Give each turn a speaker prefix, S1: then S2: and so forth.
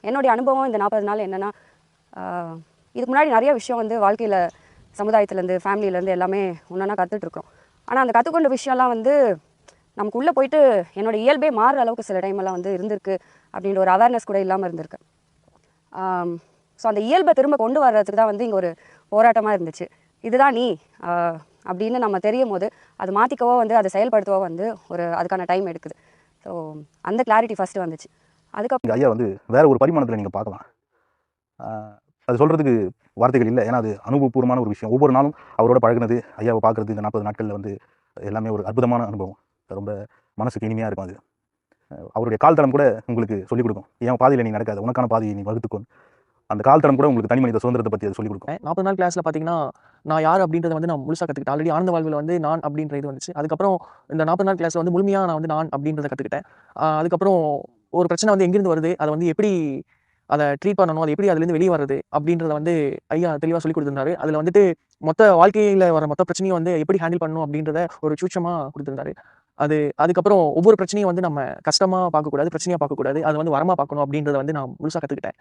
S1: என்னுடைய அனுபவம் இந்த 40 நாள் என்னென்னா, இதுக்கு முன்னாடி நிறைய விஷயம் வந்து வாழ்க்கையில் சமுதாயத்துலேருந்து ஃபேமிலியிலேருந்து எல்லாமே ஒன்றா கற்றுட்ருக்கோம். ஆனால் அந்த கற்றுக்கொண்ட விஷயம்லாம் வந்து நமக்குள்ளே போயிட்டு என்னோடய இயல்பே மாறுற அளவுக்கு சில டைமெல்லாம் வந்து இருந்திருக்கு அப்படின்ற ஒரு அவேர்னஸ் கூட இல்லாமல் இருந்திருக்கு. ஸோ அந்த இயல்பை திரும்ப கொண்டு வர்றதுக்கு தான் வந்து இங்கே ஒரு போராட்டமாக இருந்துச்சு. இதுதான் நீ அப்படின்னு நம்ம தெரியும் போது அது மாற்றிக்கவோ வந்து அதை செயல்படுத்தவோ வந்து அதுக்கான டைம் எடுக்குது. ஸோ அந்த கிளாரிட்டி ஃபஸ்ட்டு வந்துச்சு. அதுக்கப்புறம்
S2: ஐயா வந்து வேற ஒரு பரிமாணத்தில் நீங்கள் பார்க்கலாம். அது சொல்கிறதுக்கு வார்த்தைகள் இல்லை. ஏன்னா அது அனுபவபூர்வமான ஒரு விஷயம். ஒவ்வொரு நாளும் அவரோட பழகினது, ஐயாவை பார்க்குறது இந்த 40 நாட்களில் வந்து எல்லாமே ஒரு அற்புதமான அனுபவம். ரொம்ப மனசுக்கு இனிமையாக இருக்கும் அது. அவருடைய கால் தடம் கூட உங்களுக்கு சொல்லிக் கொடுக்கும். என் பாதையில் நீ நடக்காது, உனக்கான பாதையை நீ வகுத்துக்கொள். அந்த கால் தடம் கூட உங்களுக்கு தனி மனித சுதந்திரத்தை பற்றி அது சொல்லிக் கொடுக்கும்.
S3: 40 நாள் கிளாஸில் பார்த்தீங்கன்னா, நான் யார் அப்படின்றத வந்து நான் முழுசாக கற்றுக்கிட்டேன். ஆல்ரெடி ஆனந்த வாழ்வில் வந்து நான் அப்படின்ற இது வந்துச்சு. அதுக்கப்புறம் இந்த 40 நாள் கிளாஸில் வந்து முழுமையாக நான் வந்து நான் அப்படின்றத கற்றுக்கிட்டேன். அதுக்கப்புறம் ஒரு பிரச்சனை வந்து எங்கேருந்து வருது, அதை வந்து எப்படி அதை ட்ரீட் பண்ணணும், அது எப்படி அதுலேருந்து வெளியே வருது அப்படின்றத வந்து ஐயா தெளிவாக சொல்லிக் கொடுத்துருந்தாரு. அதில் வந்துட்டு மொத்த வாழ்க்கையில் வர மொத்த பிரச்சனையும் வந்து எப்படி ஹேண்டில் பண்ணணும் அப்படின்றத ஒரு சூட்சமாக கொடுத்துருந்தாரு. அதுக்கப்புறம் ஒவ்வொரு பிரச்சனையும் வந்து நம்ம கஷ்டமாக பார்க்கக்கூடாது, பிரச்சனையாக பார்க்கக்கூடாது, அதை வந்து வரமாக பார்க்கணும் அப்படின்றத வந்து நான் முழுசாக கற்றுக்கிட்டேன்.